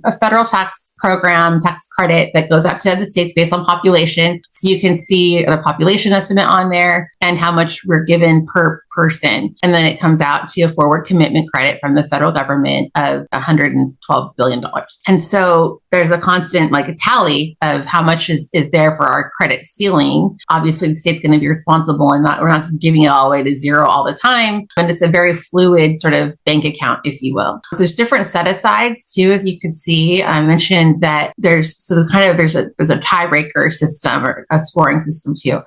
a federal tax program, tax credit that goes out to the states based on population. So you can see the population estimate on there and how much we're given per person. And then it comes out to a forward commitment credit from the federal government of $112 billion. And so there's a constant like a tally of how much is there for our credit ceiling. Obviously, the state's going to be responsible and we're not just giving it all the way to zero all the time. And it's a very fluid sort of bank account, if you will. So there's different set-asides too, as you could see. I mentioned that there's a tiebreaker system or a scoring system too.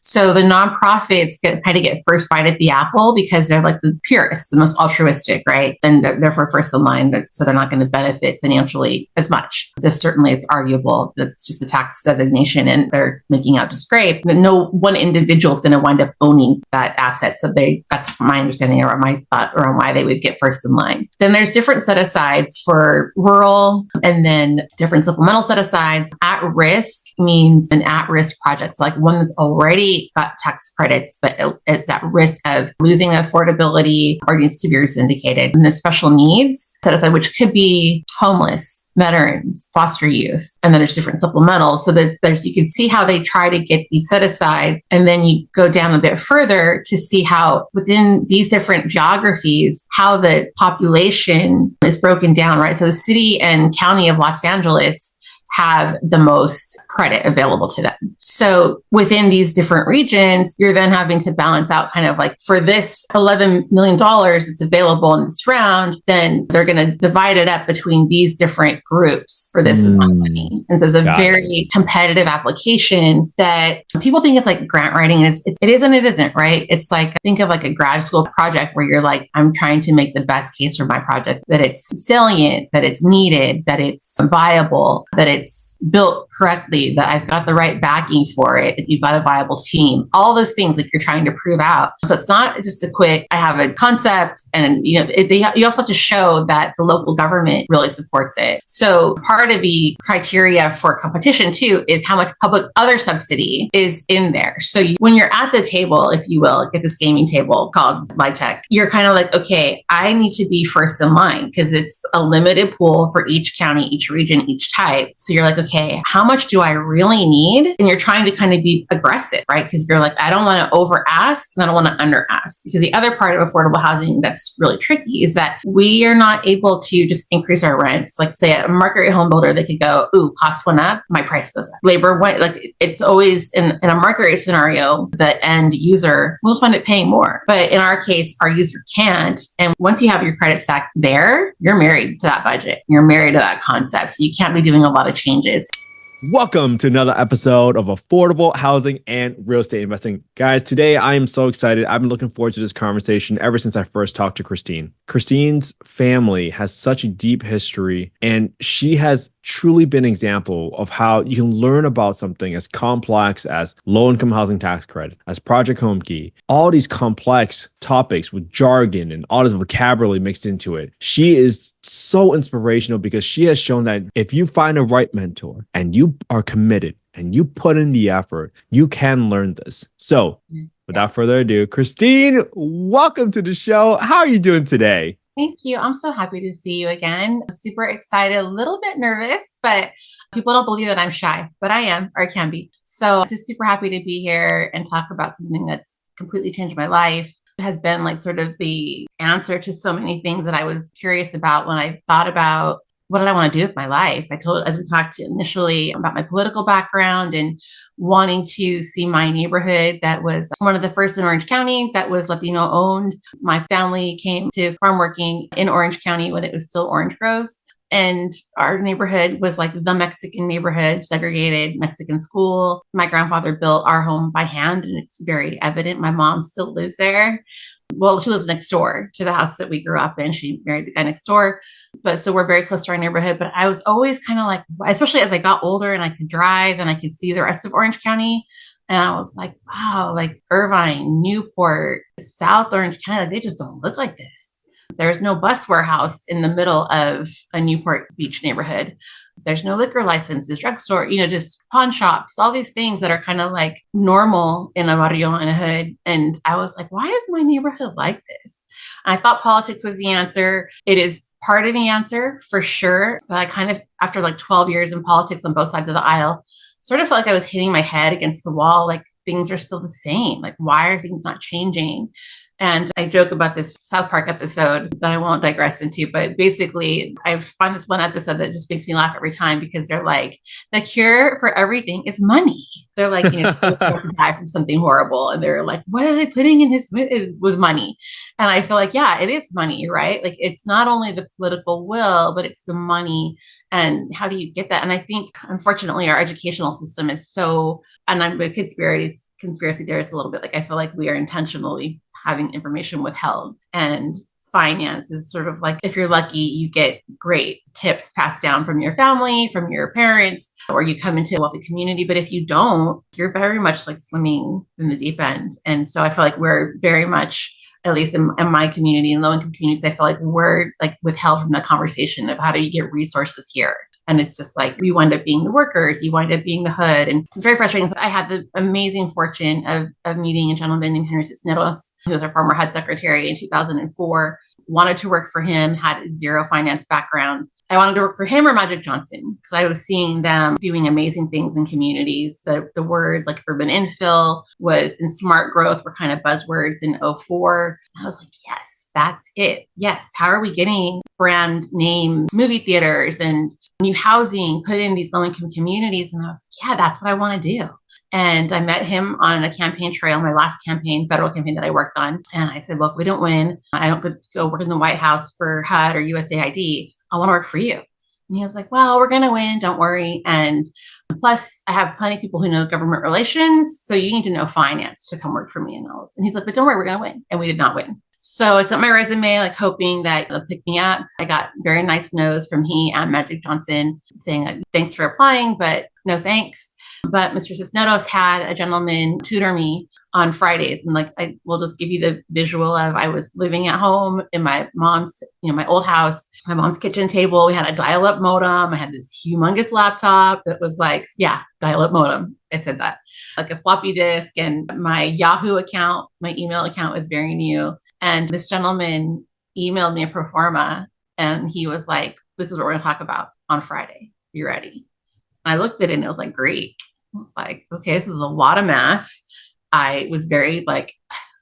So the nonprofits get first bite at the apple because they're like the purest, the most altruistic, right? And therefore first in line, so they're not going to benefit financially as much. Certainly it's arguable that it's just a tax designation and they're making out just great. But no one individual is going to wind up owning that asset. So that's my understanding or my thought around why they would get first in line. Then there's different set-asides for rural and then different supplemental set-asides. At risk means an at-risk project. So like one that's already got tax credits, but it's at risk of losing affordability or needs to be syndicated. And the special needs set-aside, which could be homeless, veterans, foster youth, and then there's different supplementals. So that you can see how they try to get these set-asides, and then you go down a bit further to see how within these different geographies, how the population is broken down, right? So the city and county of Los Angeles have the most credit available to them. So within these different regions, you're then having to balance out kind of like for this $11 million that's available in this round, then they're going to divide it up between these different groups for this amount of money. And so it's a very competitive application that people think it's like grant writing. It is and it isn't, right? It's like, think of like a grad school project where you're like, I'm trying to make the best case for my project, that it's salient, that it's needed, that it's viable, that it's built correctly, that I've got the right backing for it, that you've got a viable team, all those things that you're trying to prove out. So it's not just a quick, I have a concept and, you also have to show that the local government really supports it. So part of the criteria for competition too is how much public other subsidy is in there. So when you're at the table, if you will, at this gaming table called LIHTC, you're kind of like, okay, I need to be first in line because it's a limited pool for each county, each region, each type. So you're like, okay, how much do I really need? And you're trying to kind of be aggressive, right? Because you're like, I don't want to over ask and I don't want to under ask. Because the other part of affordable housing that's really tricky is that we are not able to just increase our rents. Like say a market rate home builder, they could go, ooh, costs went up, my price goes up. Labor went, like it's always in a market rate scenario, the end user will find it paying more. But in our case, our user can't. And once you have your credit stack there, you're married to that budget. You're married to that concept. So you can't be doing a lot of changes. Welcome to another episode of Affordable Housing and Real Estate Investing. Guys, today I am so excited. I've been looking forward to this conversation ever since I first talked to Christine. Christine's family has such a deep history, and she has truly been an example of how you can learn about something as complex as low-income housing tax credit, as Project Home Key, all these complex topics with jargon and all this vocabulary mixed into it. She is so inspirational because she has shown that if you find a right mentor and you are committed and you put in the effort, you can learn this. So without further ado, Christine, welcome to the show. How are you doing today? Thank you. I'm so happy to see you again. I'm super excited, a little bit nervous, but people don't believe that I'm shy, but I am, or I can be. So just super happy to be here and talk about something that's completely changed my life. It has been like sort of the answer to so many things that I was curious about when I thought about what did I want to do with my life? As we talked initially about my political background and wanting to see my neighborhood that was one of the first in Orange County that was Latino owned. My family came to farm working in Orange County when it was still Orange Groves. And our neighborhood was like the Mexican neighborhood, segregated Mexican school. My grandfather built our home by hand, and it's very evident. My mom still lives there. Well, she lives next door to the house that we grew up in. She married the guy next door. But so we're very close to our neighborhood. But I was always kind of like, especially as I got older and I could drive and I could see the rest of Orange County. And I was like, wow, like Irvine, Newport, South Orange County, like they just don't look like this. There's no bus warehouse in the middle of a Newport Beach neighborhood. There's no liquor licenses, drugstore, just pawn shops, all these things that are kind of like normal in a barrio, in a hood. And I was like, why is my neighborhood like this? And I thought politics was the answer. It is part of the answer for sure. But I kind of, after like 12 years in politics on both sides of the aisle, sort of felt like I was hitting my head against the wall. Like things are still the same. Like, why are things not changing? And I joke about this South Park episode that I won't digress into, but basically I find this one episode that just makes me laugh every time because they're like, the cure for everything is money. They're like, you know, you have to die from something horrible. And they're like, what are they putting in his, it was money. And I feel like, yeah, it is money, right? Like it's not only the political will, but it's the money. And how do you get that? And I think, unfortunately, our educational system is so, and I'm a conspiracy theorist a little bit, like I feel like we are intentionally having information withheld. And finance is sort of like, if you're lucky, you get great tips passed down from your family, from your parents, or you come into a wealthy community. But if you don't, you're very much like swimming in the deep end. And so I feel like we're very much, at least in my community and low income communities, I feel like we're like withheld from the conversation of how do you get resources here. And it's just like, you wind up being the workers, you wind up being the hood. And it's very frustrating. So I had the amazing fortune of meeting a gentleman named Henry Cisneros, who was our former HUD secretary in 2004, wanted to work for him, had zero finance background. I wanted to work for him or Magic Johnson because I was seeing them doing amazing things in communities. The word like urban infill was and smart growth were kind of buzzwords in '04. I was like, yes, that's it. Yes. How are we getting brand name movie theaters and new housing put in these low income communities? And I was like, yeah, that's what I want to do. And I met him on a campaign trail, my last campaign, federal campaign that I worked on. And I said, well, if we don't win, I don't go work in the White House for HUD or USAID. I want to work for you. And he was like, well, we're going to win. Don't worry. And plus, I have plenty of people who know government relations. So you need to know finance to come work for me. And he's like, but don't worry, we're going to win. And we did not win. So I sent my resume, like hoping that they'll pick me up. I got very nice no's from he and Magic Johnson saying, like, thanks for applying, but no thanks. But Mr. Cisneros had a gentleman tutor me on Fridays. And like, I will just give you the visual of, I was living at home in my mom's, my old house, my mom's kitchen table. We had a dial-up modem. I had this humongous laptop that was like, yeah, dial-up modem. I said that, like a floppy disk, and my Yahoo account, my email account was very new. And this gentleman emailed me a pro forma and he was like, this is what we're going to talk about on Friday. You ready? I looked at it and it was like, great. I was like, okay, this is a lot of math. I was very like,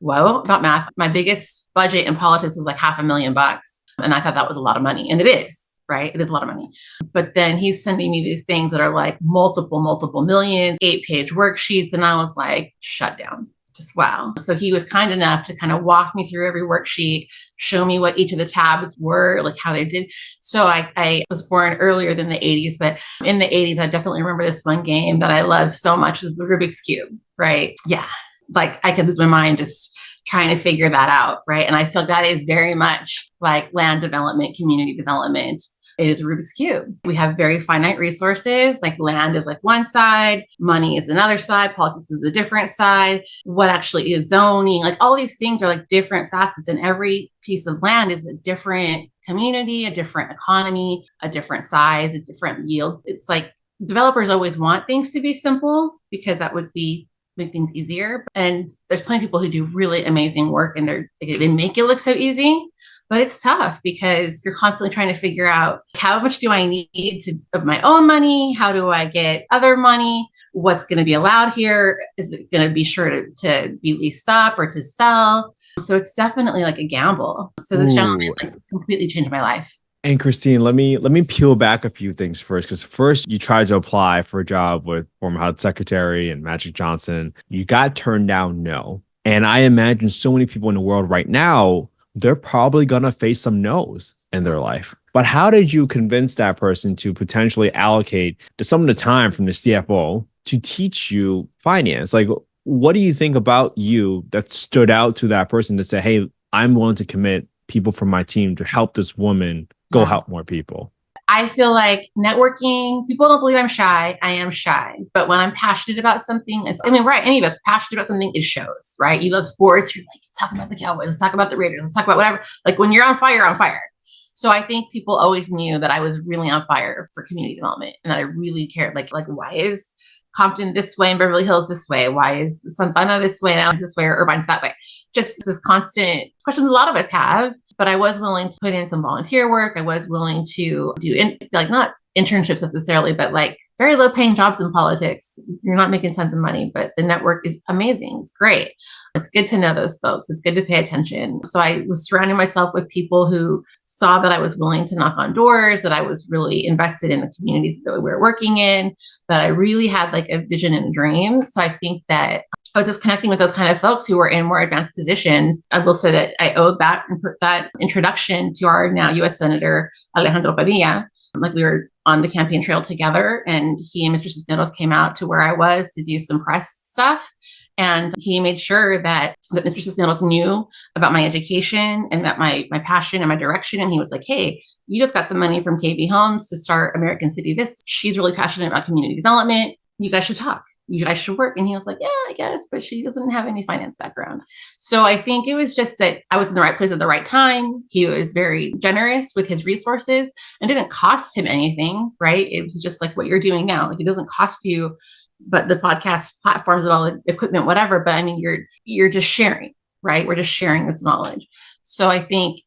whoa, about math. My biggest budget in politics was like $500,000. And I thought that was a lot of money. And it is, right? It is a lot of money. But then he's sending me these things that are like multiple millions, 8-page worksheets. And I was like, shut down. Just wow. So he was kind enough to kind of walk me through every worksheet, show me what each of the tabs were, like how they did. So I was born earlier than the 80s, but in the 80s, I definitely remember this one game that I loved so much was the Rubik's Cube, right? Yeah. Like I could lose my mind just trying to figure that out, right? And I feel that is very much like land development, community development. It is a Rubik's Cube. We have very finite resources, like land is like one side, money is another side, politics is a different side, what actually is zoning, like all these things are like different facets, and every piece of land is a different community, a different economy, a different size, a different yield. It's like developers always want things to be simple because that would make things easier. And there's plenty of people who do really amazing work and they make it look so easy. But it's tough because you're constantly trying to figure out how much do I need of my own money? How do I get other money? What's going to be allowed here? Is it going to be sure to be leased up or to sell? So it's definitely like a gamble. So this gentleman like completely changed my life. And Christine, let me peel back a few things first, because first you tried to apply for a job with former HUD Secretary and Magic Johnson. You got turned down, no. And I imagine so many people in the world right now, they're probably going to face some no's in their life. But how did you convince that person to potentially allocate some of the time from the CFO to teach you finance? Like, what do you think about you that stood out to that person to say, hey, I'm willing to commit people from my team to help this woman go help more people? I feel like networking, people don't believe I'm shy. I am shy. But when I'm passionate about something, right, any of us passionate about something, it shows, right? You love sports, you're like, let's talk about the Cowboys, let's talk about the Raiders, let's talk about whatever. Like when you're on fire, on fire. So I think people always knew that I was really on fire for community development and that I really cared. Like why is Compton this way and Beverly Hills this way? Why is Santana this way and Adams this way or Irvine's that way? Just this constant questions a lot of us have. but I was willing to put in some volunteer work. I was willing to do not internships necessarily, but like very low paying jobs in politics. You're not making tons of money, but the network is amazing. It's great. It's good to know those folks. It's good to pay attention. So I was surrounding myself with people who saw that I was willing to knock on doors, that I was really invested in the communities that we were working in, that I really had like a vision and a dream. So I think that I was just connecting with those kind of folks who were in more advanced positions. I will say that I owed that introduction to our now U.S. Senator Alejandro Padilla. Like we were on the campaign trail together, and he and Mr. Cisneros came out to where I was to do some press stuff. And he made sure that Mr. Cisneros knew about my education and that my passion and my direction. And he was like, hey, you just got some money from KB Homes to start American City Vista. She's really passionate about community development. You guys should talk. You guys should work. And he was like, yeah, I guess, but she doesn't have any finance background. So I think it was just that I was in the right place at the right time. He was very generous with his resources and didn't cost him anything, right? It was just like what you're doing now. Like it doesn't cost you, but the podcast platforms and all the equipment, whatever. But I mean, you're just sharing, right? We're just sharing this knowledge. So I think,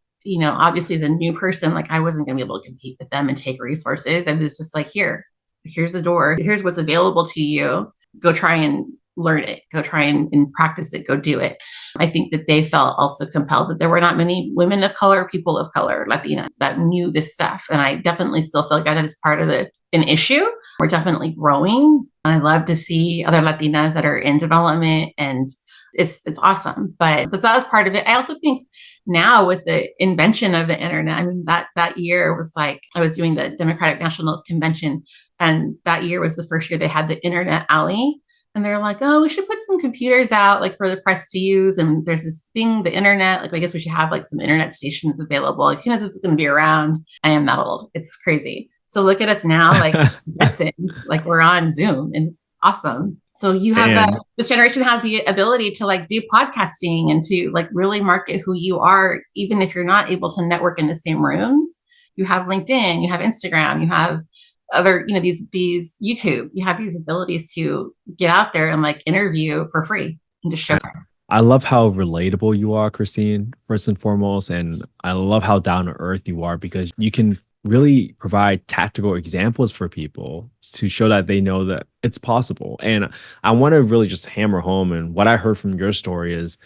obviously as a new person, like I wasn't going to be able to compete with them and take resources. I was just like, here's the door. Here's what's available to you. Go try and learn it. Go try and practice it. Go do it. I think that they felt also compelled that there were not many women of color, people of color, Latina, that knew this stuff. And I definitely still feel like that is part of an issue. We're definitely growing. I love to see other Latinas that are in development, and it's awesome. But that was part of it. I also think now with the invention of the internet, I mean, that year was like, I was doing the Democratic National Convention, and that year was the first year they had the Internet Alley. And they're like, oh, we should put some computers out like for the press to use. And there's this thing, the internet, like I guess we should have like some internet stations available. Like, who knows if it's going to be around? I am that old. It's crazy. So look at us now, like that's it. Like we're on Zoom and it's awesome. So you have this generation has the ability to like do podcasting and to like really market who you are, even if you're not able to network in the same rooms. You have LinkedIn, you have Instagram, you have other, these YouTube, you have these abilities to get out there and like interview for free and just show. I love how relatable you are, Christine, first and foremost. And I love how down to earth you are, because you can really provide tactical examples for people to show that they know that it's possible. And I want to really just hammer home, and what I heard from your story is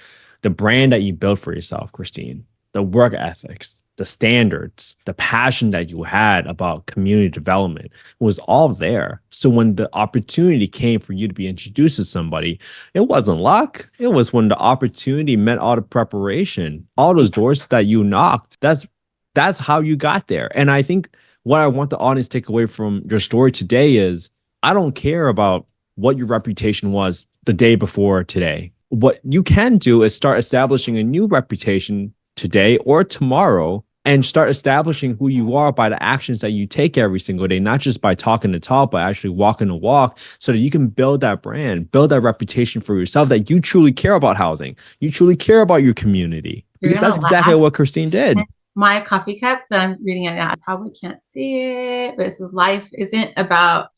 the brand that you built for yourself, Christine, the work ethics, the standards, the passion that you had about community development was all there. So when the opportunity came for you to be introduced to somebody, it wasn't luck. It was when the opportunity met all the preparation, all those doors that you knocked. That's how you got there. And I think what I want the audience to take away from your story today is I don't care about what your reputation was the day before today. What you can do is start establishing a new reputation today or tomorrow, and start establishing who you are by the actions that you take every single day, not just by talking the talk, but actually walking the walk, so that you can build that brand, build that reputation for yourself, that you truly care about housing. You truly care about your community. Because that's exactly what Christine did. My coffee cup that I'm reading it now, I probably can't see it, but it says life isn't about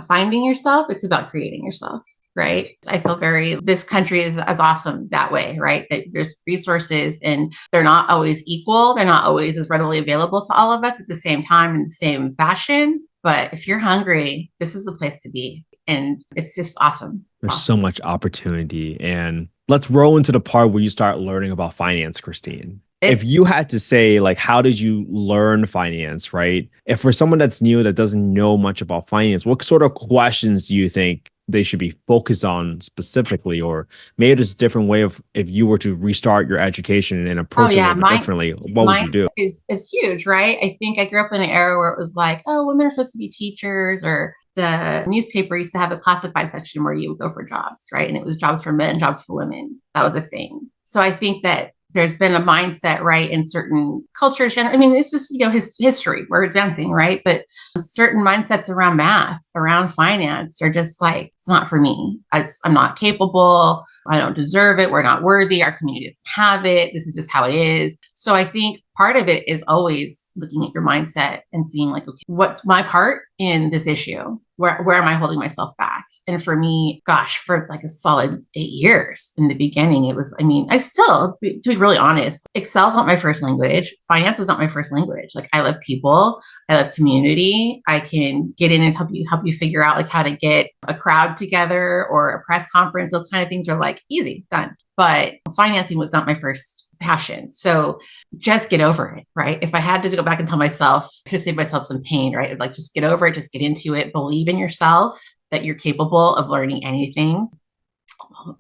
finding yourself, it's about creating yourself, right? I feel this country is as awesome that way, right? That there's resources and they're not always equal. They're not always as readily available to all of us at the same time in the same fashion. But if you're hungry, this is the place to be. And it's just awesome. There's so much opportunity. And let's roll into the part where you start learning about finance, Christine. If you had to say, like, how did you learn finance, right? If for someone that's new that doesn't know much about finance, what sort of questions do you think they should be focused on specifically? Or maybe there's a different way of, if you were to restart your education and approach it a little bit differently, what would you do? Is huge, right? I think I grew up in an era where it was like, oh, women are supposed to be teachers, or the newspaper used to have a classified section where you would go for jobs, right? And it was jobs for men, jobs for women. That was a thing. So I think that there's been a mindset, right, in certain cultures. I mean, it's just, history. We're advancing, right? But certain mindsets around math, around finance are just like, it's not for me. I'm not capable. I don't deserve it. We're not worthy. Our community doesn't have it. This is just how it is. So I think part of it is always looking at your mindset and seeing like, okay, what's my part in this issue? Where am I holding myself back? And for me, gosh, for like a solid 8 years in the beginning, it was, I mean, I still, to be really honest, Excel's not my first language. Finance is not my first language. Like I love people. I love community. I can get in and help you figure out like how to get a crowd together or a press conference. Those kind of things are like easy, done. But financing was not my first passion. So just get over it, right? If I had to go back and tell myself to save myself some pain, right? Like just get over it, just get into it, believe in yourself that you're capable of learning anything.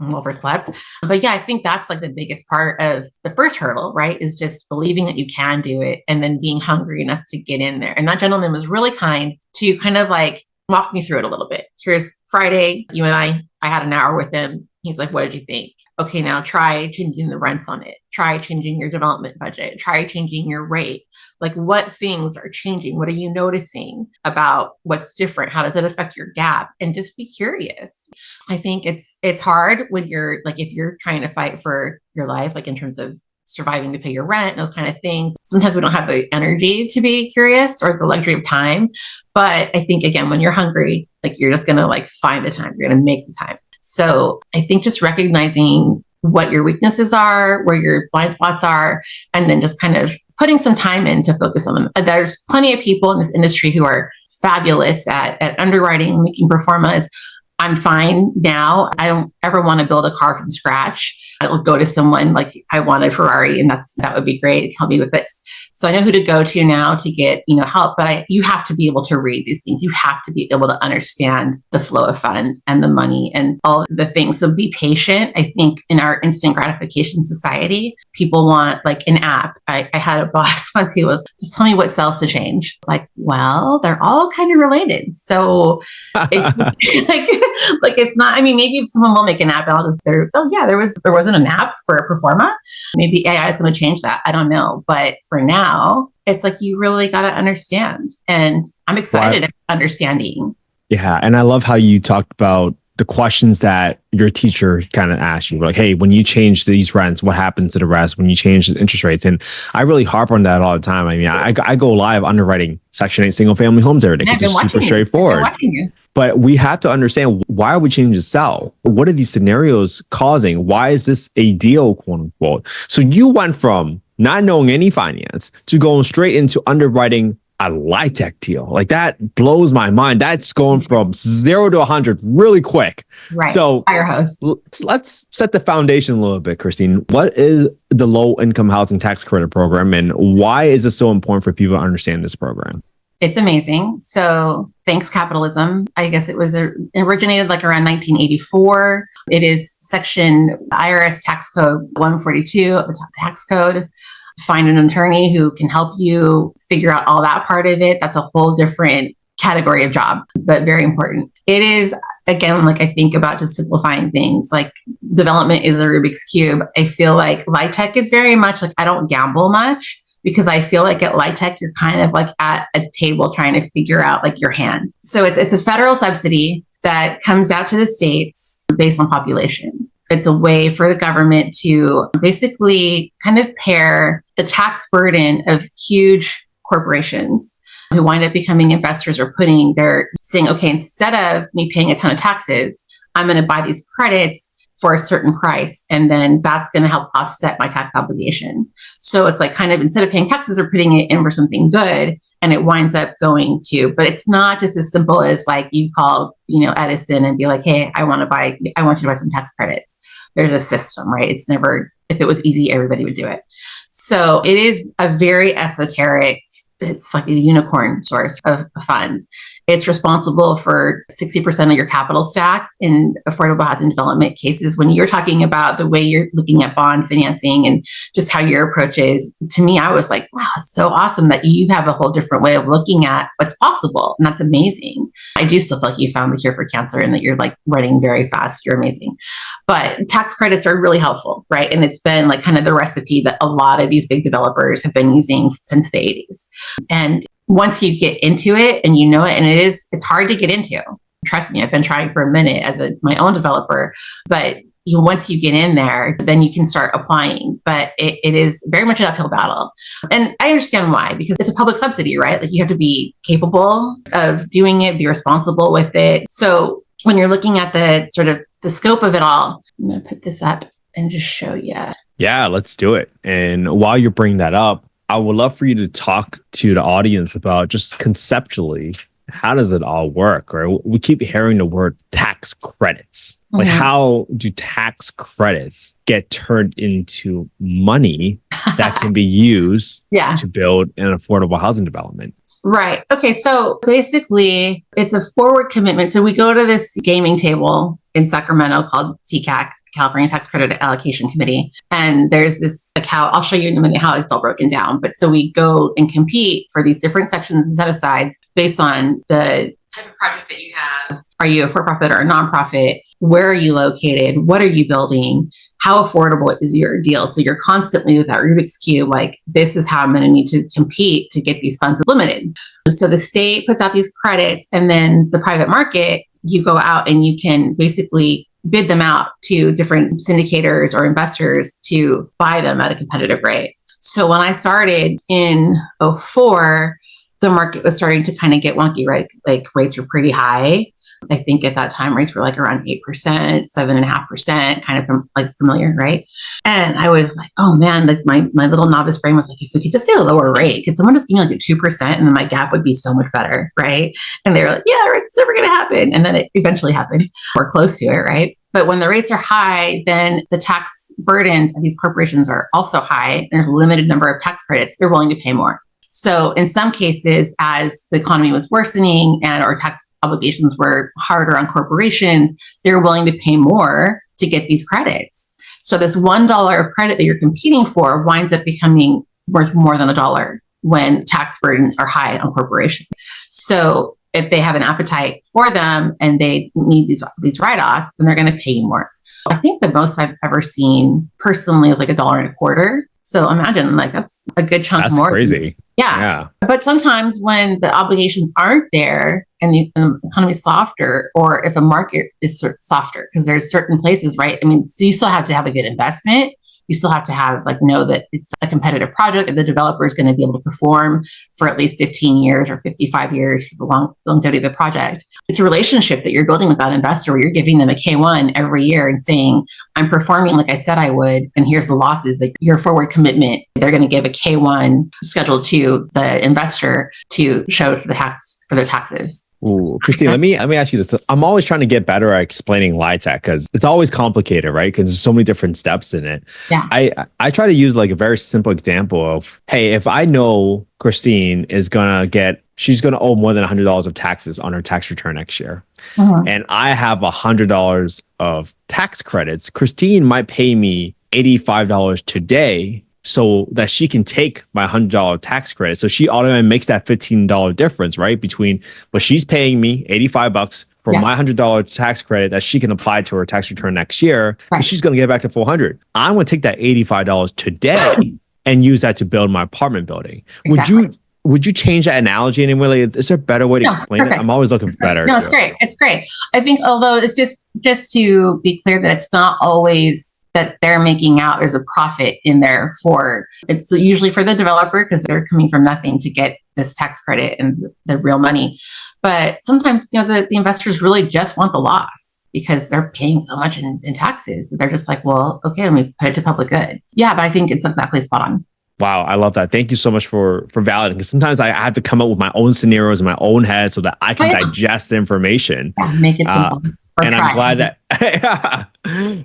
I'm overslept. But yeah, I think that's like the biggest part of the first hurdle, right? Is just believing that you can do it and then being hungry enough to get in there. And that gentleman was really kind to kind of like walk me through it a little bit. Here's Friday, you and I had an hour with him. He's like, what did you think? Okay, now try changing the rents on it. Try changing your development budget. Try changing your rate. Like what things are changing? What are you noticing about what's different? How does it affect your gap? And just be curious. I think it's hard when you're like, if you're trying to fight for your life, like in terms of surviving to pay your rent, those kind of things. Sometimes we don't have the energy to be curious or the luxury of time. But I think again, when you're hungry, like you're just going to like find the time. You're going to make the time. So I think just recognizing what your weaknesses are, where your blind spots are, and then just kind of putting some time in to focus on them. There's plenty of people in this industry who are fabulous at underwriting, making pro formas. I'm fine now. I don't ever want to build a car from scratch. I will go to someone like I want a Ferrari and that would be great. Help me with this. So I know who to go to now to get, help, but you have to be able to read these things. You have to be able to understand the flow of funds and the money and all the things. So be patient. I think in our instant gratification society, people want like an app. I had a boss once who was, just tell me what cells to change. It's like, well, they're all kind of related. So it's like it's not, I mean, maybe someone will make an app and I'll just, there wasn't an app for a pro forma. Maybe AI is going to change that. I don't know. But for now, it's like, you really got to understand. And I'm excited at understanding. Yeah. And I love how you talked about the questions that your teacher kind of asked you, like, hey, when you change these rents, what happens to the rest? When you change the interest rates? And I really harp on that all the time. I mean, I go live underwriting Section 8 single family homes every day. It's just super straightforward. But we have to understand, why are we changing the cell? What are these scenarios causing? Why is this a deal, quote unquote? So you went from not knowing any finance to going straight into underwriting a LIHTC deal. Like that blows my mind. That's going from 0 to 100 really quick. Right. So fire hose. Let's set the foundation a little bit, Christine. What is the low income housing tax credit program and why is it so important for people to understand this program? It's amazing. So thanks capitalism. I guess it was originated like around 1984. It is section IRS tax code 142 of the tax code. Find an attorney who can help you figure out all that part of it. That's a whole different category of job, but very important. It is, again, like I think about just simplifying things, like development is a Rubik's Cube. I feel like LIHTC is very much like, I don't gamble much because I feel like at LIHTC, you're kind of like at a table trying to figure out like your hand. So it's a federal subsidy that comes out to the states based on population. It's a way for the government to basically kind of pair the tax burden of huge corporations who wind up becoming investors or saying, okay, instead of me paying a ton of taxes, I'm going to buy these credits for a certain price. And then that's going to help offset my tax obligation. So it's like kind of instead of paying taxes or putting it in for something good, and it winds up going to, but it's not just as simple as like you call, Edison and be like, hey, I want you to buy some tax credits. There's a system, right? It's never, if it was easy, everybody would do it. So it is a very esoteric, it's like a unicorn source of funds. It's responsible for 60% of your capital stack in affordable housing development cases. When you're talking about the way you're looking at bond financing and just how your approach is, to me, I was like, wow, it's so awesome that you have a whole different way of looking at what's possible. And that's amazing. I do still feel like you found the cure for cancer and that you're like running very fast. You're amazing. But tax credits are really helpful, right? And it's been like kind of the recipe that a lot of these big developers have been using since the 80s. And once you get into it and you know it, and it's hard to get into. Trust me, I've been trying for a minute as my own developer, but once you get in there, then you can start applying. But it is very much an uphill battle. And I understand why, because it's a public subsidy, right? Like you have to be capable of doing it, be responsible with it. So when you're looking at the sort of the scope of it all, I'm going to put this up and just show you. Yeah, let's do it. And while you're bringing that up, I would love for you to talk to the audience about just conceptually, how does it all work? Or we keep hearing the word tax credits. Like how do tax credits get turned into money that can be used to build an affordable housing development? Right. Okay. So basically, it's a forward commitment. So we go to this gaming table in Sacramento called TCAC, California Tax Credit Allocation Committee. And there's this account, I'll show you in a minute how it's all broken down. But so we go and compete for these different sections and set asides based on the type of project that you have. Are you a for-profit or a nonprofit? Where are you located? What are you building? How affordable is your deal? So you're constantly with that Rubik's Cube, like, this is how I'm going to need to compete to get these funds limited. So the state puts out these credits, and then the private market, you go out and you can basically bid them out to different syndicators or investors to buy them at a competitive rate. So when I started in 2004, the market was starting to kind of get wonky, right? Like rates were pretty high. I think at that time rates were like around 8%, 7.5%, kind of like familiar, right? And I was like, oh man, that's my little novice brain was like, if we could just get a lower rate, could someone just give me like a 2% and then my gap would be so much better, right? And they were like, yeah, it's never going to happen. And then it eventually happened, or close to it, right? But when the rates are high, then the tax burdens of these corporations are also high. And there's a limited number of tax credits. They're willing to pay more. So in some cases, as the economy was worsening and our tax obligations were harder on corporations, they're willing to pay more to get these credits. So this $1 of credit that you're competing for winds up becoming worth more than $1 when tax burdens are high on corporations. So if they have an appetite for them and they need these write-offs, then they're going to pay you more. I think the most I've ever seen personally is like $1.25. So imagine, like, that's a good chunk more. That's crazy. Yeah. But sometimes when the obligations aren't there and the economy is softer, or if the market is softer, because there's certain places, right? I mean, so you still have to have a good investment. You still have to have, like, know that it's a competitive project and the developer is going to be able to perform for at least 15 years or 55 years for the longevity of the project. It's a relationship that you're building with that investor where you're giving them a K1 every year and saying, I'm performing like I said I would, and here's the losses. Like, your forward commitment, they're going to give a K1 scheduled to the investor to show for the taxes. Ooh, Christine, let me ask you this. I'm always trying to get better at explaining LIHTC because it's always complicated, right? Because there's so many different steps in it. Yeah. I try to use like a very simple example of, hey, if I know Christine she's going to owe more than $100 of taxes on her tax return next year, and I have $100 of tax credits, Christine might pay me $85 today so that she can take my $100 tax credit. So she automatically makes that $15 difference, right? Between what she's paying me, $85 for my $100 tax credit that she can apply to her tax return next year. Right. And she's going to get back to $400. I'm going to take that $85 today and use that to build my apartment building. Exactly. Would you change that analogy in any way? Is there a better way to explain it? I'm always looking for better. No, it's great. It's great. I think, although it's just to be clear that it's not always that they're making out there's a profit in there it's usually for the developer because they're coming from nothing to get this tax credit and the real money. But sometimes, the investors really just want the loss because they're paying so much in taxes. They're just like, well, okay, let me put it to public good. Yeah, but I think it's exactly spot on. Wow, I love that. Thank you so much for validating, because sometimes I have to come up with my own scenarios in my own head so that I can digest the information. Yeah, make it simple. I'm glad that.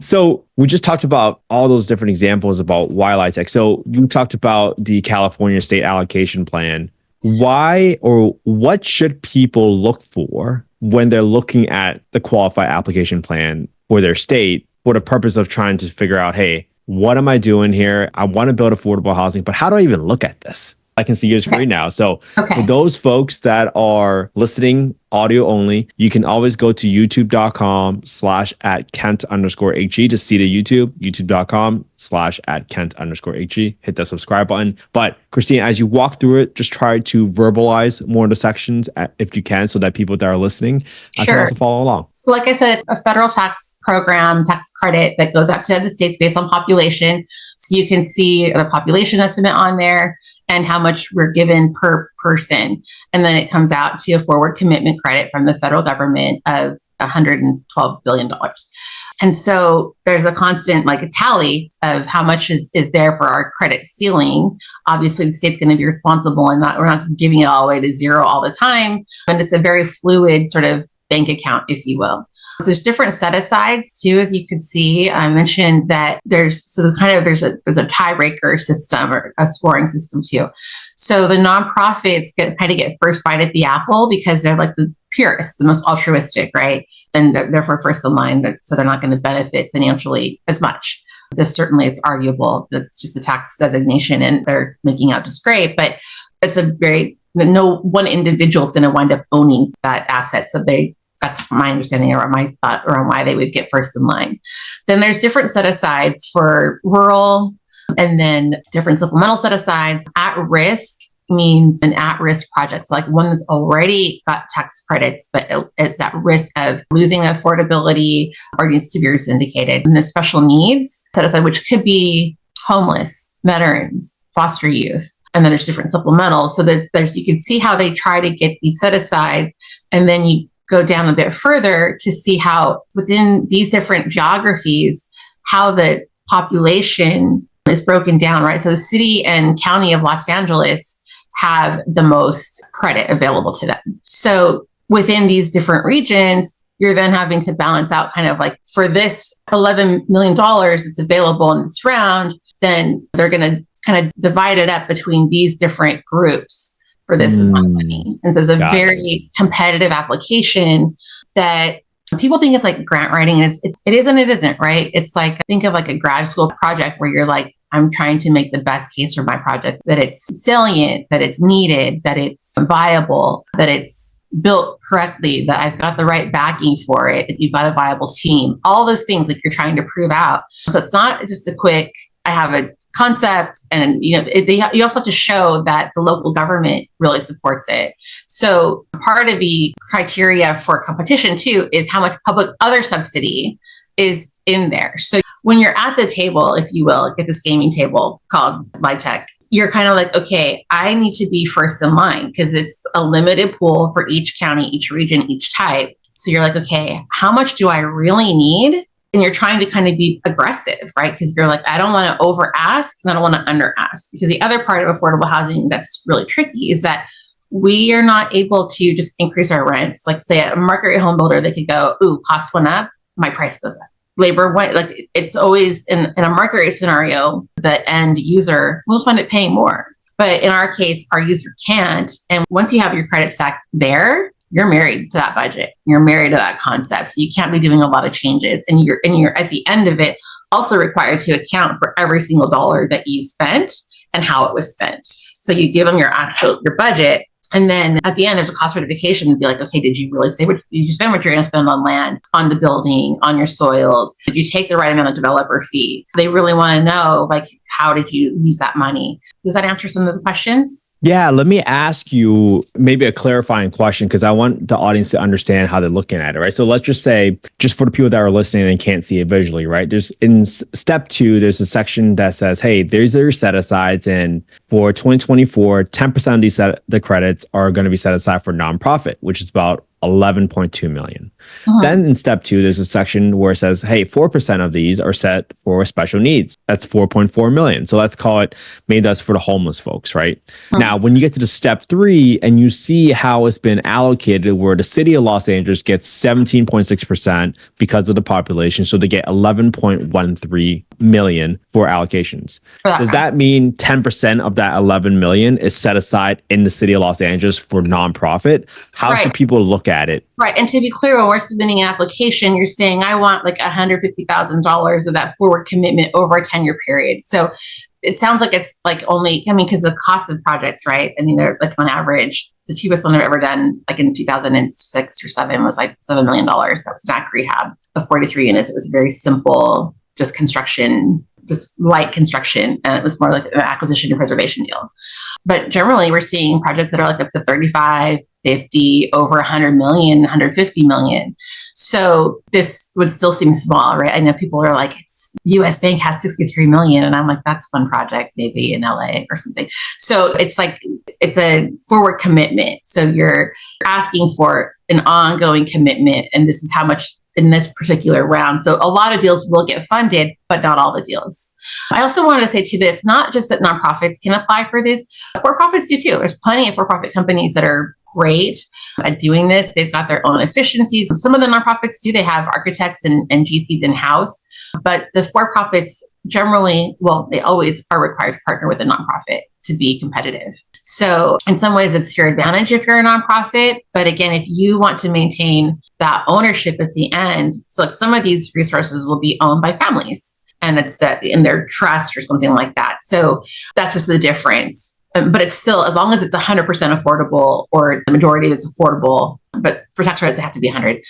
So we just talked about all those different examples about why LIHTC. So you talked about the California State Allocation Plan. Why or what should people look for when they're looking at the qualified application plan for their state for the purpose of trying to figure out, hey, what am I doing here? I want to build affordable housing, but how do I even look at this? I can see your screen now. So for Okay. those folks that are listening audio only, you can always go to youtube.com/@Kent_HE to see the youtube.com/@Kent_HE. Hit the subscribe button. But Christine, as you walk through it, just try to verbalize more of the sections if you can, so that people that are listening can also follow along. So like I said, it's a federal tax program, tax credit that goes out to the states based on population. So you can see the population estimate on there and how much we're given per person. And then it comes out to a forward commitment credit from the federal government of $112 billion. And so there's a constant like a tally of how much is there for our credit ceiling. Obviously, the state's going to be responsible and we're not just giving it all the way to zero all the time. And it's a very fluid sort of bank account, if you will. So there's different set asides too, as you could see. I mentioned that there's a tiebreaker system or a scoring system too. So the nonprofits get first bite at the apple because they're like the purest, the most altruistic, right? And therefore first in line, so they're not going to benefit financially as much. Certainly it's arguable that it's just a tax designation and they're making out just great, but it's no one individual is going to wind up owning that asset. So that's my understanding or my thought around why they would get first in line. Then there's different set asides for rural and then different supplemental set asides. At risk means an at-risk project. So like one that's already got tax credits, but it's at risk of losing affordability or needs to be resyndicated. And the special needs set aside, which could be homeless, veterans, foster youth. And then there's different supplementals. So you can see how they try to get these set asides, and then you go down a bit further to see how within these different geographies, how the population is broken down, right? So the city and county of Los Angeles have the most credit available to them. So within these different regions, you're then having to balance out kind of like for this $11 million that's available in this round, then they're going to kind of divide it up between these different groups for this amount of money. And so it's a very competitive application that people think it's like grant writing. It is and it isn't, right? It's like, think of like a grad school project where you're like, I'm trying to make the best case for my project, that it's salient, that it's needed, that it's viable, that it's built correctly, that I've got the right backing for it, that you've got a viable team, all those things that you're trying to prove out. So it's not just a quick, I have a concept, and you also have to show that the local government really supports it. So part of the criteria for competition too is how much public other subsidy is in there. So when you're at the table, if you will, at this gaming table called LIHTC, you're kind of like, okay, I need to be first in line because it's a limited pool for each county, each region, each type. So you're like, okay, how much do I really need? And you're trying to kind of be aggressive, right? Because you're like, I don't want to over ask and I don't want to under ask. Because the other part of affordable housing that's really tricky is that we are not able to just increase our rents. Like say a market rate home builder, they could go, ooh, costs went up, my price goes up. Labor went, like it's always in a market rate scenario, the end user will find it paying more. But in our case, our user can't. And once you have your credit stack there, you're married to that budget. You're married to that concept. So you can't be doing a lot of changes. And you're at the end of it also required to account for every single dollar that you spent and how it was spent. So you give them your budget. And then at the end, there's a cost certification to be like, okay, did you really did you spend what you're going to spend on land, on the building, on your soils? Did you take the right amount of developer fee? They really want to know, like, how did you use that money? Does that answer some of the questions? Yeah, let me ask you maybe a clarifying question because I want the audience to understand how they're looking at it, right? So let's just say, just for the people that are listening and can't see it visually, right? There's in step 2, there's a section that says, hey, there's your set asides, and for 2024, 10% of these the credits are going to be set aside for nonprofit, which is about $11.2 million. Then in step 2, there's a section where it says, hey, 4% of these are set for special needs. That's $4.4 million. So let's call it, maybe that's for the homeless folks, right? Now, when you get to the step 3 and you see how it's been allocated, where the city of Los Angeles gets 17.6% because of the population. So they get 11.13 million for allocations. Does that mean 10% of that 11 million is set aside in the city of Los Angeles for nonprofit? How should people look at it? Right. And to be clear, when we're submitting an application, you're saying, I want like $150,000 of that forward commitment over a 10-year period. So it sounds like it's like only, I mean, because the cost of projects, right? I mean, they're like on average, the cheapest one I've ever done, like in 2006 or 7, was like $7 million. That's NAC rehab of 43 units. It was very simple, just construction, just light construction. And it was more like an acquisition and preservation deal. But generally, we're seeing projects that are like up to 35, 50, over 100 million, 150 million. So this would still seem small, right? I know people are like, it's US Bank has 63 million. And I'm like, that's one project maybe in LA or something. So it's like, it's a forward commitment. So you're asking for an ongoing commitment. And this is how much in this particular round. So a lot of deals will get funded, but not all the deals. I also wanted to say too, that it's not just that nonprofits can apply for this. For-profits do too. There's plenty of for-profit companies that are great at doing this. They've got their own efficiencies. Some of the nonprofits do. They have architects and GCs in-house, but the for-profits generally, well, they always are required to partner with a nonprofit to be competitive. So in some ways, it's your advantage if you're a nonprofit. But again, if you want to maintain that ownership at the end, so like some of these resources will be owned by families, and it's that in their trust or something like that. So that's just the difference. But it's still, as long as it's 100% affordable, or the majority of it's affordable, but for tax credits, it have to be 100,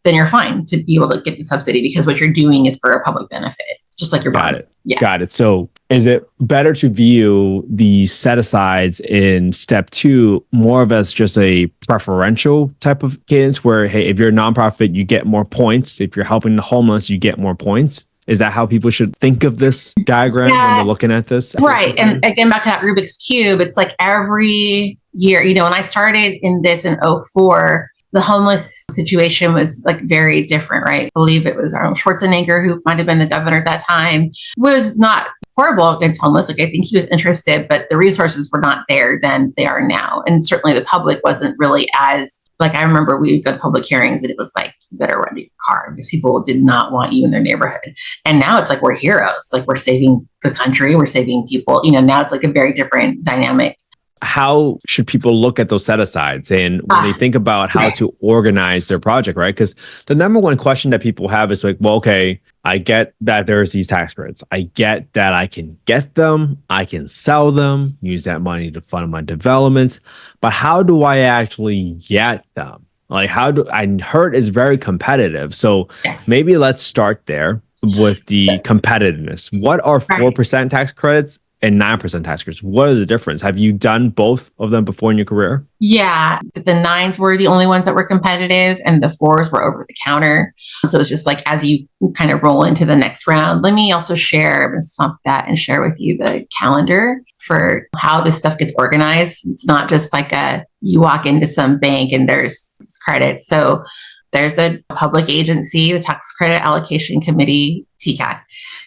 then you're fine to be able to get the subsidy, because what you're doing is for a public benefit, just like your bonds. Yeah. Got it. So is it better to view the set-asides in step 2 more of as just a preferential type of cadence where, hey, if you're a nonprofit, you get more points. If you're helping the homeless, you get more points? Is that how people should think of this diagram when they're looking at this? Right. And again, back to that Rubik's Cube, it's like every year, when I started in this in 2004, the homeless situation was like very different, right? I believe it was Arnold Schwarzenegger, who might have been the governor at that time, was not horrible against homeless. Like, I think he was interested, but the resources were not there then they are now. And certainly the public wasn't really as, like, I remember we would go to public hearings and it was like, you better run your car, because people did not want you in their neighborhood. And now it's like, we're heroes. Like, we're saving the country, we're saving people. Now it's like a very different dynamic. How should people look at those set-asides and when they think about how to organize their project, right? Because the number one question that people have is like, well, okay, I get that there's these tax credits. I get that I can get them, I can sell them, use that money to fund my developments, but how do I actually get them? Like, I heard it's very competitive. So maybe let's start there with the competitiveness. What are 4% tax credits and 9% tax credits? What is the difference? Have you done both of them before in your career? Yeah, the 9s were the only ones that were competitive, and the 4s were over the counter. So it's just like, as you kind of roll into the next round, let me also share, I'm going to stop that and share with you the calendar for how this stuff gets organized. It's not just like you walk into some bank and there's credits. So there's a public agency, the Tax Credit Allocation Committee, TCAC,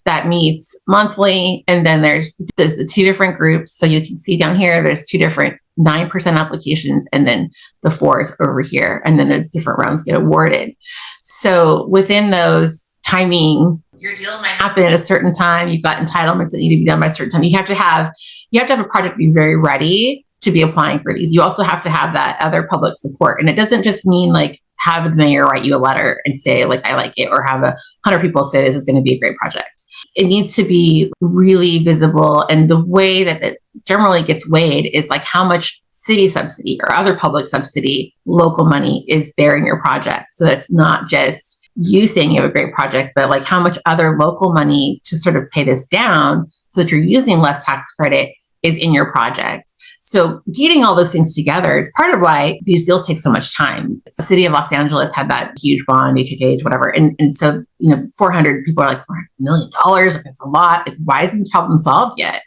that meets monthly. And then there's the 2 different groups. So you can see down here, there's 2 different 9% applications, and then the 4s over here. And then the different rounds get awarded. So within those timing, your deal might happen at a certain time. You've got entitlements that need to be done by a certain time. You have to have a project be very ready to be applying for these. You also have to have that other public support. And it doesn't just mean like have the mayor write you a letter and say, like, I like it, or have 100 people say this is going to be a great project. It needs to be really visible. And the way that it generally gets weighed is like how much city subsidy or other public subsidy, local money is there in your project. So that's not just you saying you have a great project, but like how much other local money to sort of pay this down so that you're using less tax credit is in your project. So getting all those things together is part of why these deals take so much time. The city of Los Angeles had that huge bond, HHH, whatever. And so, 400 people are like, $400 million, like that's a lot. Like, why isn't this problem solved yet?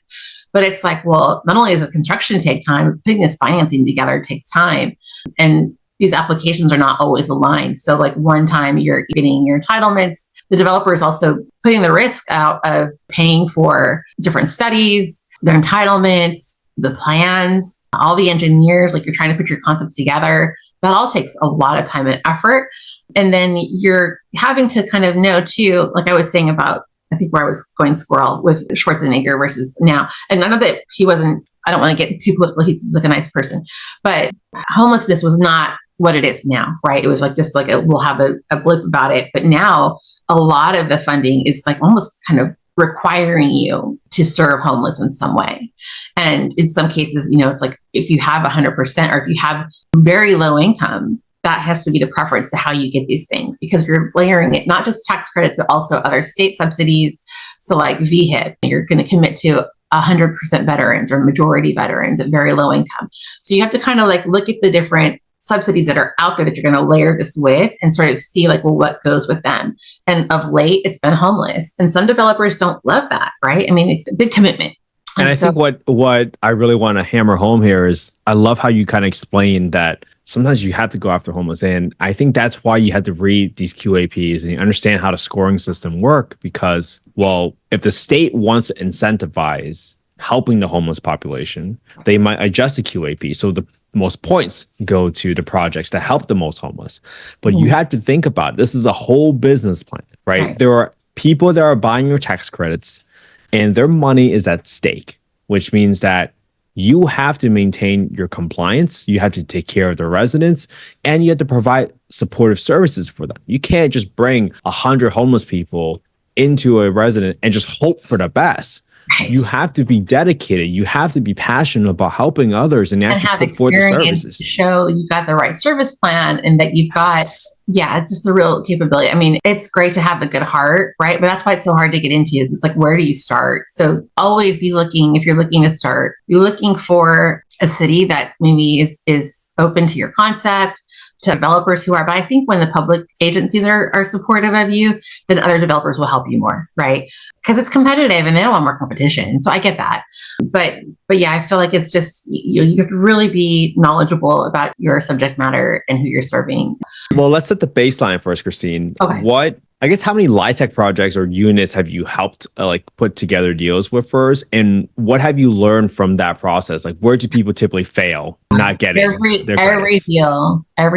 But it's like, well, not only does the construction take time, putting this financing together takes time. And these applications are not always aligned. So like one time you're getting your entitlements, the developer is also putting the risk out of paying for different studies, their entitlements, the plans, all the engineers, like you're trying to put your concepts together. That all takes a lot of time and effort. And then you're having to kind of know too, like I was saying about, I think where I was going squirrel with Schwarzenegger versus now. And none of it, I don't want to get too political. He seems like a nice person, but homelessness was not what it is now, right? It was like, just like we'll have a blip about it. But now a lot of the funding is like almost kind of requiring you to serve homeless in some way. And in some cases, it's like if you have 100% or if you have very low income, that has to be the preference to how you get these things, because you're layering it, not just tax credits, but also other state subsidies. So like VHIP, you're going to commit to 100% veterans or majority veterans at very low income. So you have to kind of like look at the different subsidies that are out there that you're going to layer this with and sort of see like, well, what goes with them. And of late, it's been homeless. And some developers don't love that, right? I mean, it's a big commitment. And I think what I really want to hammer home here is I love how you kind of explain that sometimes you have to go after homeless. And I think that's why you had to read these QAPs and you understand how the scoring system work, because, well, if the state wants to incentivize helping the homeless population, they might adjust the QAP. So the most points go to the projects that help the most homeless. But you have to think about it. This is a whole business plan, right? There are people that are buying your tax credits and their money is at stake, which means that you have to maintain your compliance, you have to take care of the residents, and you have to provide supportive services for them. You can't just bring 100 homeless people into a resident and just hope for the best. Right. You have to be dedicated. You have to be passionate about helping others and actually have put forth the services. Show you got the right service plan and that you've got, it's just the real capability. I mean, it's great to have a good heart, right? But that's why it's so hard to get into. Is it's like, where do you start? So always be looking, if you're looking to start, you're looking for a city that maybe is open to your concept, to developers who are, but I think when the public agencies are supportive of you, then other developers will help you more, right? Because it's competitive and they don't want more competition. So I get that. But yeah, I feel like it's just, you have to really be knowledgeable about your subject matter and who you're serving. Well, let's set the baseline first, Christine. Okay. How many LIHTC projects or units have you helped put together deals with first? And what have you learned from that process? Like, where do people typically fail, not getting every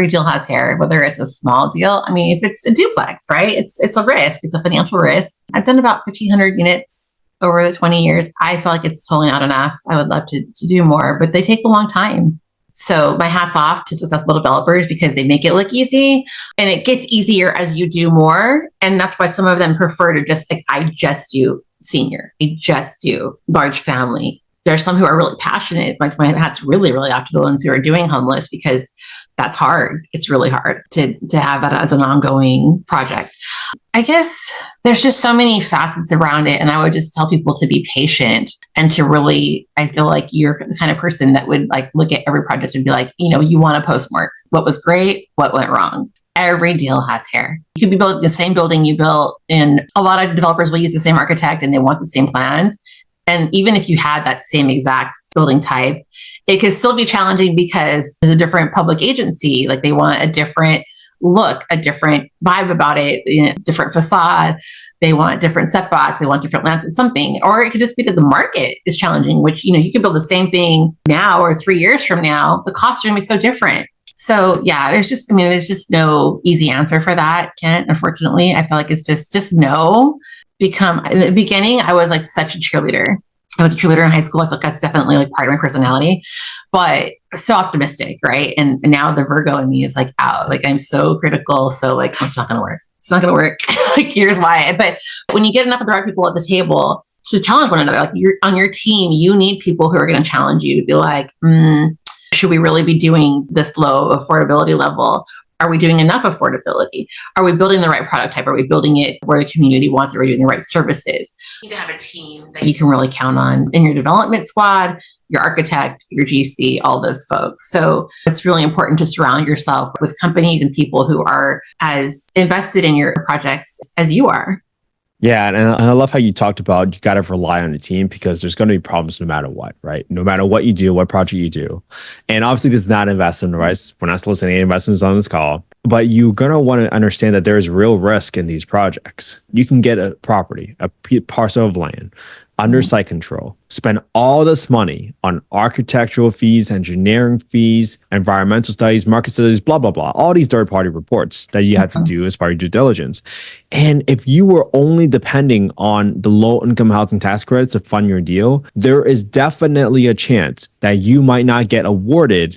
deal has hair, whether it's a small deal. I mean, if it's a duplex, right? It's a risk. It's a financial risk. I've done about 1,500 units over the 20 years. I feel like it's totally not enough. I would love to do more, but they take a long time. So my hat's off to successful developers because they make it look easy, and it gets easier as you do more. And that's why some of them prefer to just I just do senior, I just do large family. There's some who are really passionate. Like my hat's really, really off to the ones who are doing homeless, because that's hard. It's really hard to have that as an ongoing project. I guess there's just so many facets around it. And I would just tell people to be patient and to really, I feel like you're the kind of person that would look at every project and be like, you want to postmark what was great, what went wrong. Every deal has hair. You could be building the same building you built, and a lot of developers will use the same architect and they want the same plans. And even if you had that same exact building type, it could still be challenging because there's a different public agency. Like they want a different look, a different vibe about it, different facade. They want different setbacks. They want different lands and something. Or it could just be that the market is challenging, which, you could build the same thing now or 3 years from now. The costs are going to be so different. So yeah, there's just no easy answer for that, Kent. Unfortunately, I feel like it's just no. In the beginning, I was such a cheerleader. I was a cheerleader in high school. I feel like that's definitely part of my personality, but so optimistic, right? And now the Virgo in me is out. I'm so critical. So it's not going to work. It's not going to work. Here's why. But when you get enough of the right people at the table to challenge one another, you're on your team, you need people who are going to challenge you to be should we really be doing this low affordability level? Are we doing enough affordability? Are we building the right product type? Are we building it where the community wants it? Are we doing the right services? You need to have a team that you can really count on in your development squad, your architect, your GC, all those folks. So it's really important to surround yourself with companies and people who are as invested in your projects as you are. Yeah, and I love how you talked about you got to rely on the team, because there's going to be problems no matter what, right? No matter what you do, what project you do. And obviously, this is not investment advice. We're not soliciting any investments on this call. But you're going to want to understand that there is real risk in these projects. You can get a property, a parcel of land, under site control, spend all this money on architectural fees, engineering fees, environmental studies, market studies, blah, blah, blah, all these third-party reports that you have to do as part of your due diligence. And if you were only depending on the low-income housing tax credit to fund your deal, there is definitely a chance that you might not get awarded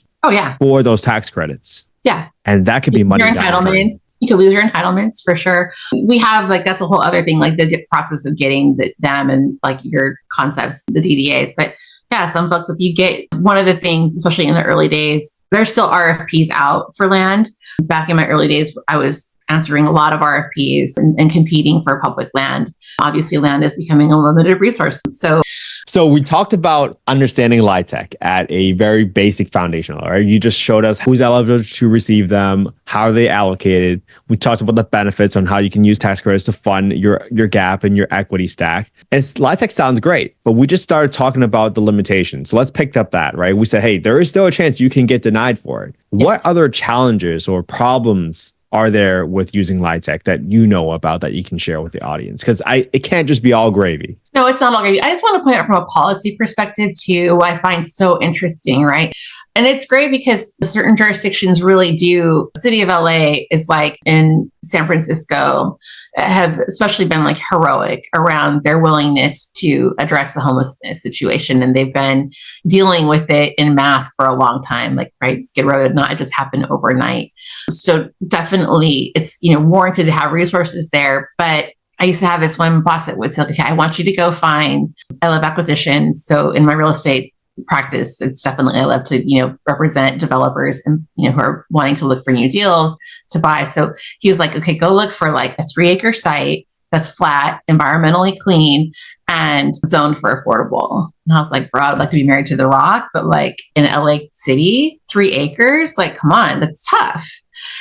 for those tax credits. Yeah. And that could be money your entitlement. You could lose your entitlements for sure. We have like, that's a whole other thing, like the process of getting them and like your concepts, the DDAs. But yeah, some folks, if you get one of the things, especially in the early days, there's still RFPs out for land. Back in my early days, I was answering a lot of RFPs and competing for public land. Obviously, land is becoming a limited resource. So we talked about understanding LIHTC at a very basic foundational, right? You just showed us who's eligible to receive them, how are they allocated. We talked about the benefits on how you can use tax credits to fund your gap and your equity stack. And LIHTC sounds great, but we just started talking about the limitations. So let's pick up that, right? We said, hey, there is still a chance you can get denied for it. What other challenges or problems are there with using LIHTC that you know about that you can share with the audience? Because it can't just be all gravy. No, it's not all gravy. I just want to point out from a policy perspective too, what I find so interesting, right? And it's great because certain jurisdictions really do. The city of LA is like in San Francisco, have especially been like heroic around their willingness to address the homelessness situation. And they've been dealing with it in mass for a long time. Like, right, Skid Row did not just happen overnight. So definitely it's, warranted to have resources there. But I used to have this one boss that would say, okay, I want you to go find, I love acquisitions. So in my real estate practice, it's definitely, I love to, represent developers and, who are wanting to look for new deals to buy. So he was like, okay, go look for like a 3-acre site that's flat, environmentally clean, and zoned for affordable. And I was like, bro, I'd like to be married to the rock, but like in LA City, 3 acres, like, come on, that's tough.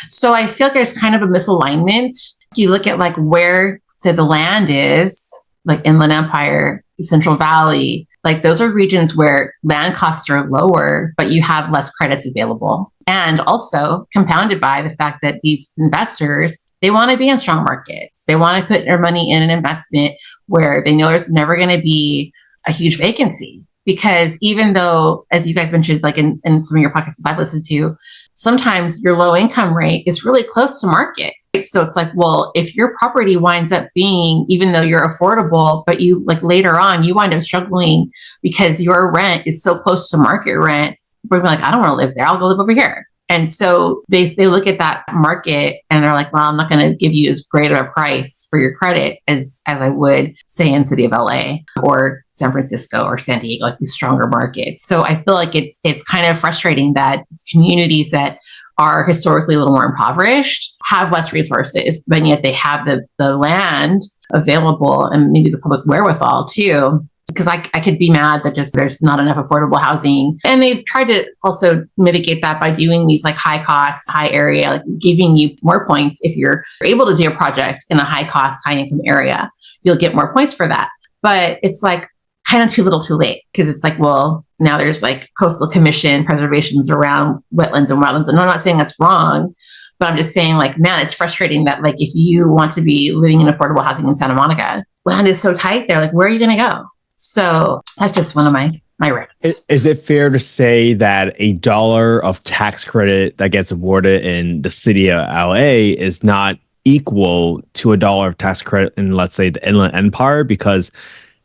So I feel like there's kind of a misalignment. You look at like where, say, the land is, like Inland Empire, Central Valley, like those are regions where land costs are lower, but you have less credits available. And also compounded by the fact that these investors, they want to be in strong markets. They want to put their money in an investment where they know there's never going to be a huge vacancy. Because even though, as you guys mentioned, like in some of your podcasts I've listened to, sometimes your low income rate is really close to market. So it's like, well, if your property winds up being, even though you're affordable, but you like later on, you wind up struggling because your rent is so close to market rent, people be like, I don't want to live there. I'll go live over here. And so they look at that market and they're like, well, I'm not going to give you as great of a price for your credit as I would say in city of LA or San Francisco or San Diego, like these stronger markets. So I feel like it's kind of frustrating that communities that are historically a little more impoverished have less resources, but yet they have the land available and maybe the public wherewithal too. Because I could be mad that just there's not enough affordable housing. And they've tried to also mitigate that by doing these like high cost, high area, like giving you more points. If you're able to do a project in a high cost, high income area, you'll get more points for that. But it's like kind of too little too late, because it's like, well, now there's like coastal commission preservations around wetlands and wildlands. And I'm not saying that's wrong, but I'm just saying like, man, it's frustrating that like if you want to be living in affordable housing in Santa Monica, land is so tight there, like where are you going to go? So that's just one of my rants. Is it fair to say that $1 of tax credit that gets awarded in the city of LA is not equal to $1 of tax credit in, let's say, the Inland Empire, because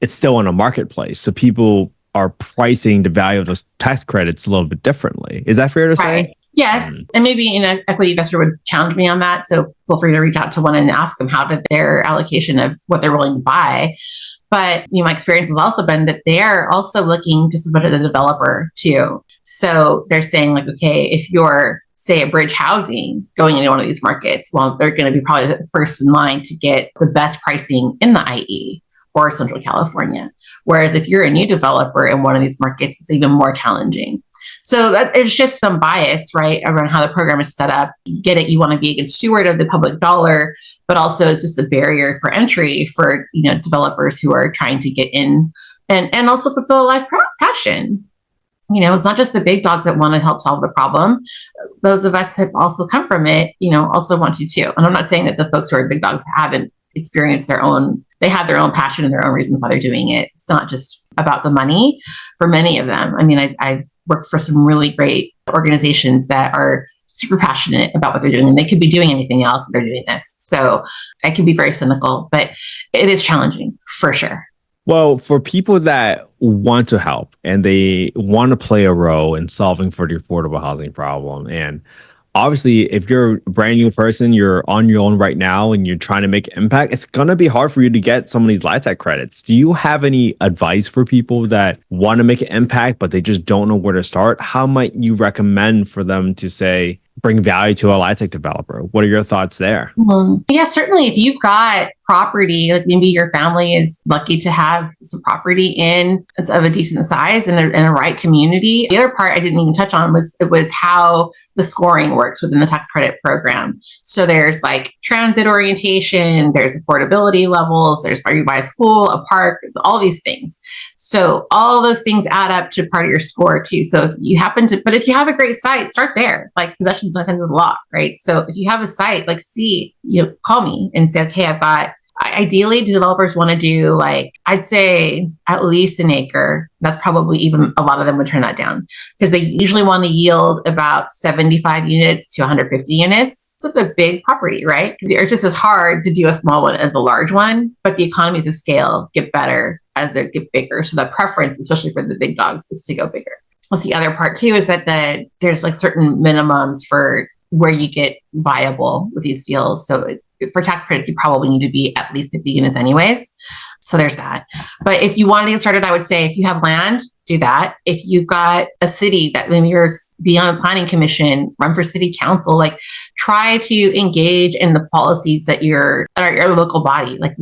it's still on a marketplace? So people are pricing the value of those tax credits a little bit differently. Is that fair to say? Yes. And maybe an equity investor would challenge me on that. So feel free to reach out to one and ask them how did their allocation of what they're willing to buy. But my experience has also been that they're also looking just as much as a developer too. So they're saying like, okay, if you're, say, a bridge housing going into one of these markets, well, they're going to be probably the first in line to get the best pricing in the IE or Central California. Whereas if you're a new developer in one of these markets, it's even more challenging. So it's just some bias, right, around how the program is set up. You get it. You want to be a good steward of the public dollar, but also it's just a barrier for entry for, developers who are trying to get in and also fulfill a life passion. It's not just the big dogs that want to help solve the problem. Those of us have also come from it, also want to too. And I'm not saying that the folks who are big dogs haven't experienced they have their own passion and their own reasons why they're doing it. It's not just about the money for many of them. I mean, I've worked for some really great organizations that are super passionate about what they're doing, and they could be doing anything else if they're doing this. So I can be very cynical, but it is challenging for sure. Well, for people that want to help and they want to play a role in solving for the affordable housing problem and obviously, if you're a brand new person, you're on your own right now and you're trying to make an impact, it's going to be hard for you to get some of these LIHTC credits. Do you have any advice for people that want to make an impact, but they just don't know where to start? How might you recommend for them to say, bring value to a LIHTC developer? What are your thoughts there? Yeah, certainly. If you've got property, like maybe your family is lucky to have some property in it's of a decent size in a right community. The other part I didn't even touch on was how the scoring works within the tax credit program. So there's like transit orientation, there's affordability levels, there's are you by a school, a park, all these things. So all those things add up to part of your score too. So if you if you have a great site, start there. Like possessions sometimes is a lot, right? So if you have a site, like call me and say, okay, ideally developers want to do like, I'd say at least an acre. That's probably even a lot of them would turn that down because they usually want to yield about 75 units to 150 units. It's a big property, right? It's just as hard to do a small one as the large one, but the economies of scale get better as they get bigger. So the preference, especially for the big dogs, is to go bigger. What's the other part too is that there's like certain minimums for where you get viable with these deals. So for tax credits, you probably need to be at least 50 units anyways. So there's that. But if you want to get started, I would say if you have land, do that. If you've got a city that maybe you're beyond the planning commission, run for city council, like try to engage in the policies that are your local body, like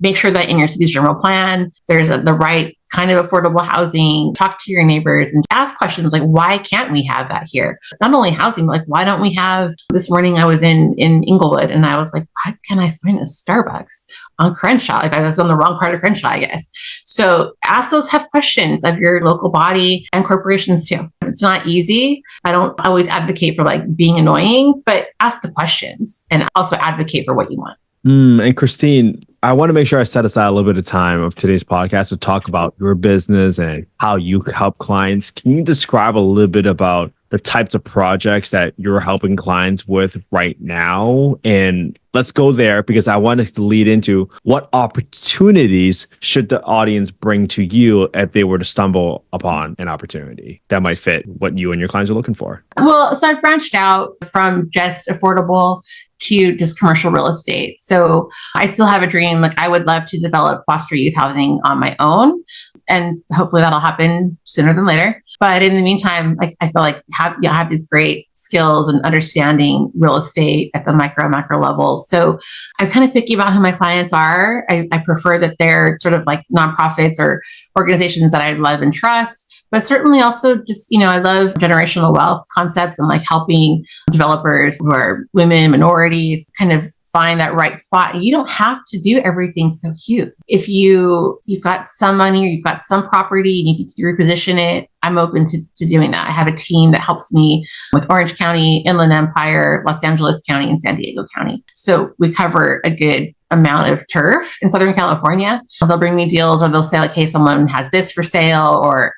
make sure that in your city's general plan, there's the right kind of affordable housing, talk to your neighbors and ask questions like, why can't we have that here? Not only housing, but like, why don't we have, this morning I was in Inglewood and I was like, why can't I find a Starbucks on Crenshaw? Like I was on the wrong part of Crenshaw, I guess. So ask those tough questions of your local body and corporations too. It's not easy. I don't always advocate for like being annoying, but ask the questions and also advocate for what you want. And Christine, I want to make sure I set aside a little bit of time of today's podcast to talk about your business and how you help clients. Can you describe a little bit about the types of projects that you're helping clients with right now? And let's go there because I wanted to lead into what opportunities should the audience bring to you if they were to stumble upon an opportunity that might fit what you and your clients are looking for? Well, so I've branched out from just affordable to just commercial real estate. So I still have a dream. Like I would love to develop foster youth housing on my own. And hopefully that'll happen sooner than later. But in the meantime, like I feel like have these great skills and understanding real estate at the macro levels. So I'm kind of picky about who my clients are. I prefer that they're sort of like nonprofits or organizations that I love and trust. But certainly also just, I love generational wealth concepts and like helping developers who are women, minorities, kind of find that right spot. And you don't have to do everything so huge. If you've got some money or you've got some property and you need to reposition it, I'm open to doing that. I have a team that helps me with Orange County, Inland Empire, Los Angeles County, and San Diego County. So we cover a good amount of turf in Southern California. They'll bring me deals or they'll say like, hey, someone has this for sale or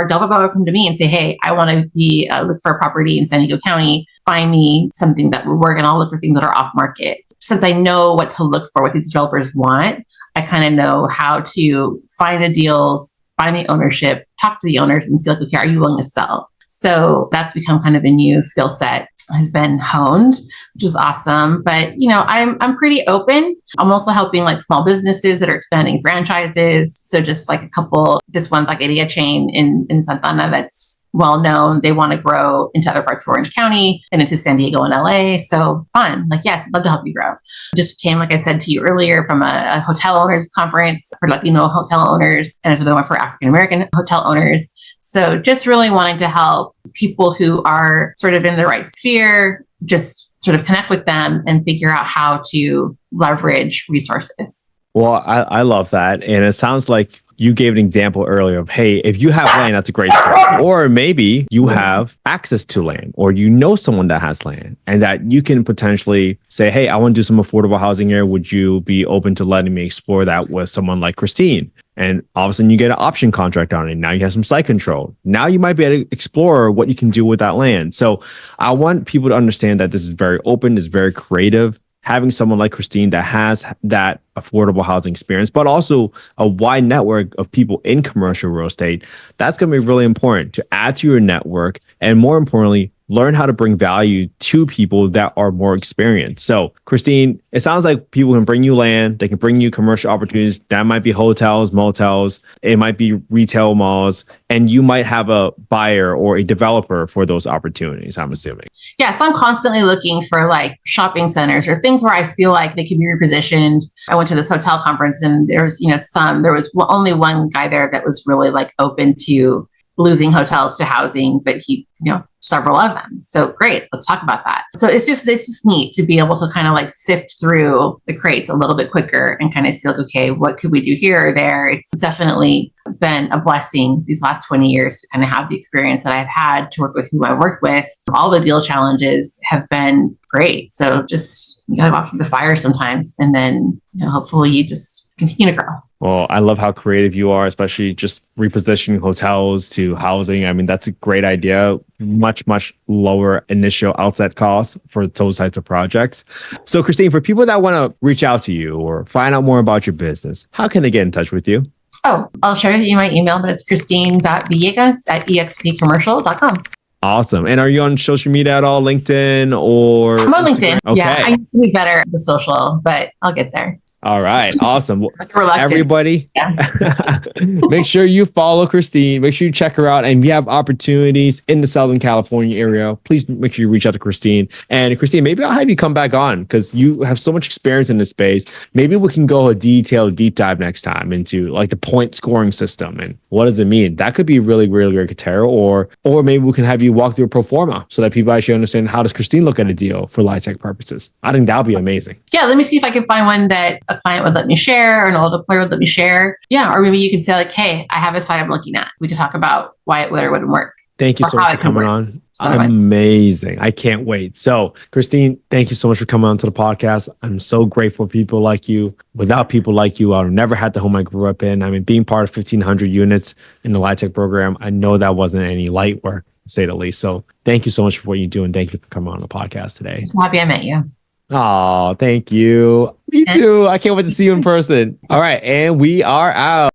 developer will come to me and say, hey, I want to look for a property in San Diego County. Find me something that will work and I'll look for things that are off market. Since I know what to look for, what these developers want, I kind of know how to find the deals, find the ownership, talk to the owners and see like, okay, are you willing to sell? So that's become kind of a new skill set, has been honed, which is awesome. But, I'm pretty open. I'm also helping like small businesses that are expanding franchises. So just like this one taqueria chain in Santa Ana that's well known. They want to grow into other parts of Orange County and into San Diego and LA. So fun. Like, yes, I'd love to help you grow. Just came, like I said to you earlier, from a hotel owners conference for Latino hotel owners. And there's another one for African American hotel owners. So just really wanting to help people who are sort of in the right sphere, just sort of connect with them and figure out how to leverage resources. Well, I love that. And it sounds like you gave an example earlier of, hey, if you have land, that's a great start. Or maybe you have access to land or someone that has land and that you can potentially say, hey, I want to do some affordable housing here. Would you be open to letting me explore that with someone like Christine? And all of a sudden you get an option contract on it. Now you have some site control. Now you might be able to explore what you can do with that land. So I want people to understand that this is very open, it's very creative. having someone like Christine that has that affordable housing experience, but also a wide network of people in commercial real estate, that's going to be really important to add to your network. And more importantly, learn how to bring value to people that are more experienced. So, Christine, it sounds like people can bring you land, they can bring you commercial opportunities. That might be hotels, motels, it might be retail malls, and you might have a buyer or a developer for those opportunities, I'm assuming. Yeah, so I'm constantly looking for like shopping centers or things where I feel like they can be repositioned. I went to this hotel conference and there was, there was only one guy there that was really like open to losing hotels to housing, but he, several of them. So great, let's talk about that. So it's just neat to be able to kind of like sift through the crates a little bit quicker and kind of see like, okay, what could we do here or there? It's definitely been a blessing these last 20 years to kind of have the experience that I've had to work with who I worked with. All the deal challenges have been great. So just you gotta walk through the fire sometimes, and then hopefully you just continue to grow. Well, I love how creative you are, especially just repositioning hotels to housing. I mean, that's a great idea. Much, much lower initial outset costs for those types of projects. So, Christine, for people that want to reach out to you or find out more about your business, how can they get in touch with you? Oh, I'll share with you my email, but it's christine.villegas@expcommercial.com. Awesome. And are you on social media at all? LinkedIn or? I'm on LinkedIn. Okay. Yeah, I need to be better at the social, but I'll get there. All right. Awesome. Well, Reluctant. everybody, make sure you follow Christine. Make sure you check her out. And if you have opportunities in the Southern California area, please make sure you reach out to Christine. And Christine, maybe I'll have you come back on because you have so much experience in this space. Maybe we can go a detailed deep dive next time into like the point scoring system and what does it mean? That could be really, really great, Katero. Or maybe we can have you walk through a pro forma so that people actually understand how does Christine look at a deal for LIHTC purposes. I think that would be amazing. Yeah, let me see if I can find one that a client would let me share or an old employer would let me share. Yeah, or maybe you could say like, hey, I have a site I'm looking at. We could talk about why it would or wouldn't work. Thank you so much for coming on. Amazing. I can't wait. So, Christine, thank you so much for coming on to the podcast. I'm so grateful for people like you. Without people like you, I would have never had the home I grew up in. I mean, being part of 1,500 units in the LIHTC program, I know that wasn't any light work, to say the least. So thank you so much for what you do. And thank you for coming on the podcast today. I'm so happy I met you. Oh, thank you. Me too. I can't wait to see you in person. All right. And we are out.